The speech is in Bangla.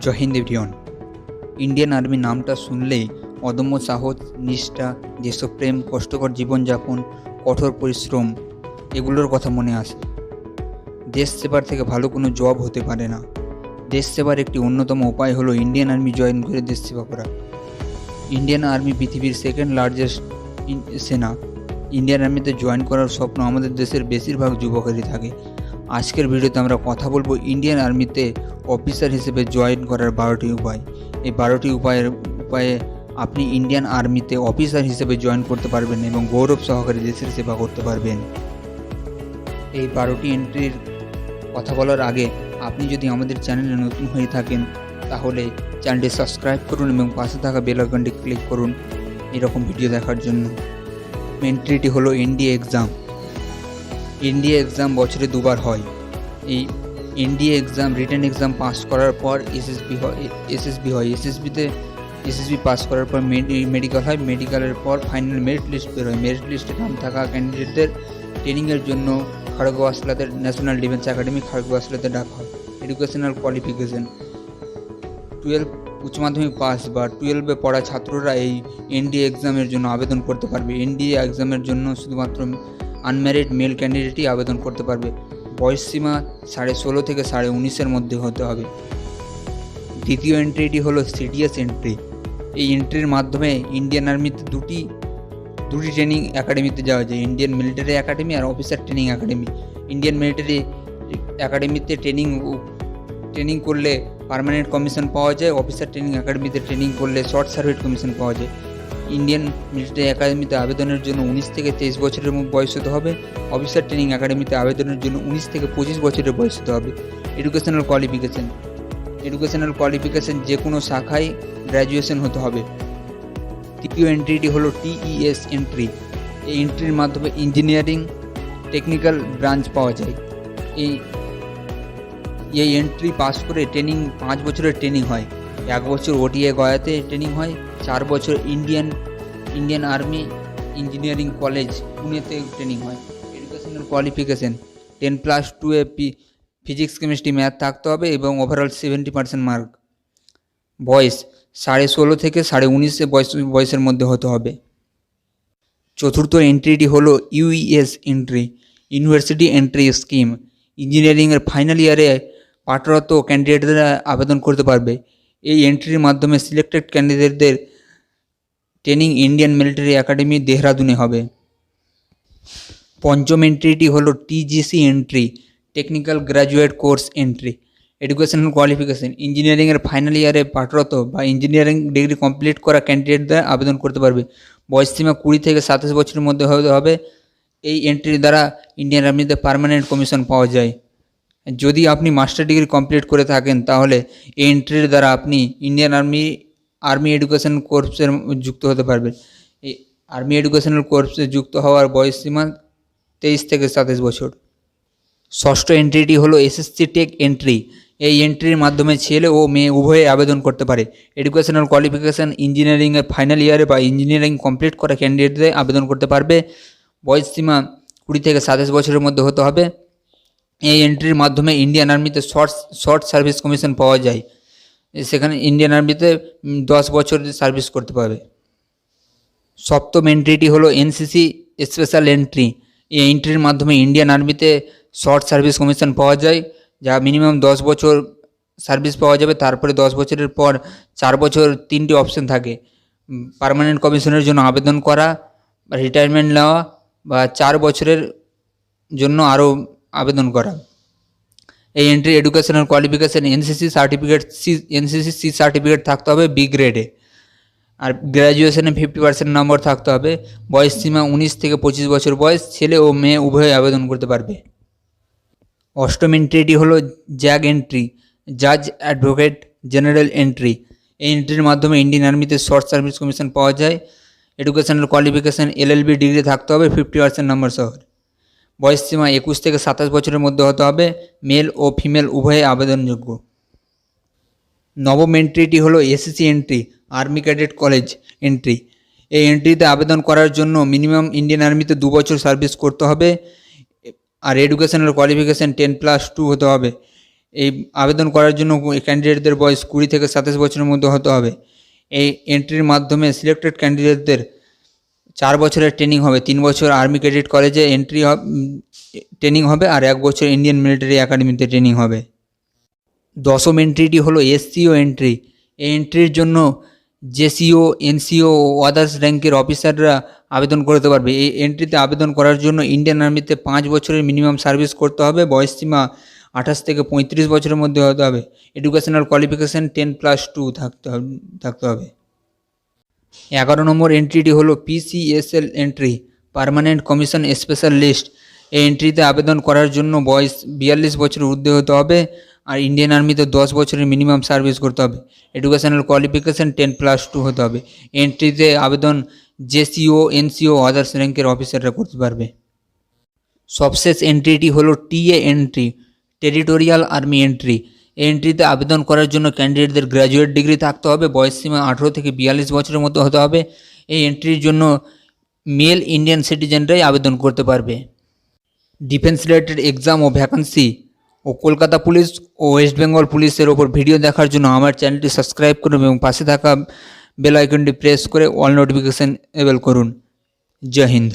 জয় হিন্দ এভরিওয়ান। ইন্ডিয়ান আর্মি নামটা শুনলেই অদম্য সাহস, নিষ্ঠা, দেশপ্রেম, কষ্টকর জীবনযাপন, কঠোর পরিশ্রম এগুলোর কথা মনে আসে। দেশ সেবার থেকে ভালো কোনো জব হতে পারে না। দেশ সেবার একটি অন্যতম উপায় হলো ইন্ডিয়ান আর্মি জয়েন করে দেশ সেবা করা। ইন্ডিয়ান আর্মি পৃথিবীর সেকেন্ড লার্জেস্ট সেনা। ইন্ডিয়ান আর্মিতে জয়েন করার স্বপ্ন আমাদের দেশের বেশিরভাগ যুবকেরই থাকে। আজকের ভিডিওতে আমরা কথা বলবো ইন্ডিয়ান আর্মিতে অফিসার হিসেবে জয়েন করার 12টি উপায়। এই 12টি উপায়ে আপনি ইন্ডিয়ান আর্মিতে অফিসার হিসেবে জয়েন করতে পারবেন এবং গৌরব সহকারে দেশের সেবা করতে পারবেন। এই 12টি এন্ট্রির কথা বলার আগে আপনি যদি আমাদের চ্যানেলে নতুন হয়ে থাকেন তাহলে চ্যানেলটি সাবস্ক্রাইব করুন এবং পাশে থাকা বেল আইকনটি ক্লিক করুন এরকম ভিডিও দেখার জন্য। এন্ট্রিটি হলো এনডিএ এক্সাম। এনডিএ এক্সাম বছরে দুবার হয়। এই NDA exam written exam pass করার পর এসএসবি হয়। এসএসবি পাস করার পর মেডিকেল হয়। মেডিকেলের পর ফাইনাল মেরিট লিস্ট বের হয়। মেরিট লিস্টে নাম থাকা ক্যান্ডিডেটদের ট্রেনিংয়ের জন্য খড়গওয়াসলাতে ন্যাশনাল ডিফেন্স একাডেমি খড়গওয়াসলাতে ডাকা হয়। এডুকেশনাল কোয়ালিফিকেশন 12 উচ্চ মাধ্যমিক পাস বা 12-এ পড়া ছাত্ররা এই এনডিএ এক্সামের জন্য আবেদন করতে পারবে। এনডিএ এক্সামের জন্য শুধুমাত্র আনম্যারিড মেল ক্যান্ডিডেটই আবেদন করতে পারবে। বয়স সীমা 16.5 থেকে 19.5-এর মধ্যে হতে হবে। দ্বিতীয় এন্ট্রিটি হলো সিডিএস এন্ট্রি। এই এন্ট্রির মাধ্যমে ইন্ডিয়ান আর্মিতে দুটি ট্রেনিং একাডেমিতে যাওয়া যায়, ইন্ডিয়ান মিলিটারি একাডেমি আর officer training academy. Indian military একাডেমিতে ট্রেনিং করলে পার্মানেন্ট কমিশন পাওয়া যায়। অফিসার ট্রেনিং একাডেমিতে ট্রেনিং করলে শর্ট সার্ভিস কমিশন পাওয়া যায়। ইন্ডিয়ান মিলিটারি একাডেমিতে আবেদনের জন্য 19 থেকে 23 বছরের বয়স হতে হবে। অফিসার ট্রেনিং একাডেমিতে আবেদনের জন্য 19 থেকে 25 বছরের বয়স হতে হবে। এডুকেশনাল কোয়ালিফিকেশন যে কোনো শাখায় গ্র্যাজুয়েশন হতে হবে। তৃতীয় এন্ট্রিটি হলো টিইএস এন্ট্রি। এই এন্ট্রির মাধ্যমে ইঞ্জিনিয়ারিং টেকনিক্যাল ব্রাঞ্চ পাওয়া যায়। এই এন্ট্রি পাস করে 5 বছরের ট্রেনিং হয়। 1 বছর ওটিএ গয়াতে ট্রেনিং হয়। 4 বছর ইন্ডিয়ান আর্মি ইঞ্জিনিয়ারিং কলেজ পুনেতে ট্রেনিং হয়। Educational qualification 10+2 physics chemistry math থাকতে হবে এবং ওভারঅল 70% মার্ক। বয়স 16.5 থেকে 19.5 বয়সের মধ্যে হতে হবে। চতুর্থ এন্ট্রিটি হলো UES entry, university entry scheme. ইঞ্জিনিয়ারিংয়ের ফাইনাল ইয়ারে পাঠরত ক্যান্ডিডেটরা আবেদন করতে পারবে। এই এন্ট্রির মাধ্যমে সিলেক্টেড ক্যান্ডিডেটদের ট্রেনিং ইন্ডিয়ান মিলিটারি একাডেমি দেহরাদুনে হবে। পঞ্চম এন্ট্রিটি হলো TGC entry, technical graduate course entry. Educational qualification ইঞ্জিনিয়ারিংয়ের ফাইনাল ইয়ারে পাঠরত বা ইঞ্জিনিয়ারিং ডিগ্রি কমপ্লিট করা ক্যান্ডিডেটরা আবেদন করতে পারবে। বয়স সীমা 20 থেকে 27 বছরের মধ্যে হতে হবে। এই এন্ট্রির দ্বারা ইন্ডিয়ান আর্মিতে পার্মানেন্ট কমিশন পাওয়া যায়। যদি আপনি মাস্টার ডিগ্রি কমপ্লিট করে থাকেন তাহলে এই এন্ট্রির দ্বারা আপনি ইন্ডিয়ান আর্মি এডুকেশন কোর্সের যুক্ত হতে পারবেন। এই আর্মি এডুকেশনাল কোর্সে যুক্ত হওয়ার বয়স সীমা 23 থেকে 27 বছর। ষষ্ঠ এন্ট্রিটি হলো এসএসসি টেক এন্ট্রি। এই এন্ট্রির মাধ্যমে ছেলে ও মেয়ে উভয়ে আবেদন করতে পারে। এডুকেশনাল কোয়ালিফিকেশান ইঞ্জিনিয়ারিংয়ের ফাইনাল ইয়ারে বা ইঞ্জিনিয়ারিং কমপ্লিট করা ক্যান্ডিডেটদের আবেদন করতে পারবে। বয়স সীমা 20 থেকে 27 বছরের মধ্যে হতে হবে। এই এন্ট্রির মাধ্যমে ইন্ডিয়ান আর্মিতে শর্ট সার্ভিস কমিশন পাওয়া যায়। সেখানে ইন্ডিয়ান আর্মিতে 10 বছর সার্ভিস করতে পারবে। সপ্তম এন্ট্রিটি হলো এনসিসি স্পেশাল এন্ট্রি। এই এন্ট্রির মাধ্যমে ইন্ডিয়ান আর্মিতে শর্ট সার্ভিস কমিশন পাওয়া যায়, যা মিনিমাম 10 বছর সার্ভিস পাওয়া যাবে। তারপরে 10 বছরের পর 4 বছর 3টি অপশন থাকে: পার্মানেন্ট কমিশনের জন্য আবেদন করা, রিটায়ারমেন্ট নেওয়া বা 4 বছরের জন্য আরও আবেদন করা। এই entry educational qualification NCC C certificate থাকতে হবে বি গ্রেডে, আর গ্র্যাজুয়েশনে 50% নম্বর থাকতে হবে। বয়স সীমা 19 থেকে 25 বছর বয়স। ছেলে ও মেয়ে উভয়ে আবেদন করতে পারবে। অষ্টম এন্ট্রিটি হলো জ্যাগ এন্ট্রি, জাজ অ্যাডভোকেট জেনারেল এন্ট্রি। এই এন্ট্রির মাধ্যমে ইন্ডিয়ান আর্মিতে শর্ট সার্ভিস কমিশন পাওয়া যায়। এডুকেশনাল কোয়ালিফিকেশান এলএলবি ডিগ্রি থাকতে হবে 50% নম্বর সহ। বয়স সীমা 21 থেকে 27 বছরের মধ্যে হতে হবে। মেল ও ফিমেল উভয়ে আবেদনযোগ্য। নবম এন্ট্রিটি হলো SSC entry, army cadet college entry. এই এন্ট্রিতে আবেদন করার জন্য মিনিমাম ইন্ডিয়ান আর্মিতে 2 বছর সার্ভিস করতে হবে আর এডুকেশনাল কোয়ালিফিকেশান 10+2 হতে হবে। এই আবেদন করার জন্য ক্যান্ডিডেটদের বয়স 20 থেকে 27 বছরের মধ্যে হতে হবে। এই এন্ট্রির মাধ্যমে সিলেক্টেড ক্যান্ডিডেটদের 4 বছরের ট্রেনিং হবে, 3 বছর আর্মি ক্যাডেট কলেজে ট্রেনিং হবে আর 1 বছর ইন্ডিয়ান মিলিটারি একাডেমিতে ট্রেনিং হবে। 10ম এন্ট্রিটি হলো এসসিও এন্ট্রি। এই এন্ট্রির জন্য জেসিও, এনসিও ও আদার্স র্যাঙ্কের অফিসাররা আবেদন করতে পারবে। এই এন্ট্রিতে আবেদন করার জন্য ইন্ডিয়ান আর্মিতে 5 বছরের মিনিমাম সার্ভিস করতে হবে। বয়সসীমা 28 থেকে 35 বছরের মধ্যে হতে হবে। এডুকেশনাল কোয়ালিফিকেশান 10+2 থাকতে হবে। 11 নম্বর এন্ট্রিটি হলো PCSL entry, permanent commission special list. এই এন্ট্রিতে আবেদন করার জন্য বয়স 42 বছরের ঊর্ধ্বে হতে হবে আর ইন্ডিয়ান আর্মিতে 10 বছরের মিনিমাম সার্ভিস করতে হবে। এডুকেশনাল কোয়ালিফিকেশান 10+2 হতে হবে। এন্ট্রিতে আবেদন জেসিও, এনসিও, আদার্স র্যাঙ্কের অফিসাররা করতে পারবে। সবশেষ এন্ট্রিটি হলো TA entry, territorial army entry. এই এন্ট্রিতে আবেদন করার জন্য ক্যান্ডিডেটদের গ্র্যাজুয়েট ডিগ্রি থাকতে হবে। বয়সসীমা 18 থেকে 42 বছরের মধ্যে হতে হবে। এই এন্ট্রির জন্য মেল ইন্ডিয়ান সিটিজেনরাই আবেদন করতে পারবে। ডিফেন্স রিলেটেড এক্সাম ও ভ্যাকান্সি ও কলকাতা পুলিশ ও ওয়েস্ট বেঙ্গল পুলিশের ওপর ভিডিও দেখার জন্য আমার চ্যানেলটি সাবস্ক্রাইব করুন এবং পাশে থাকা বেল আইকনটি প্রেস করে অল নোটিফিকেশান এনেবল করুন। জয় হিন্দ।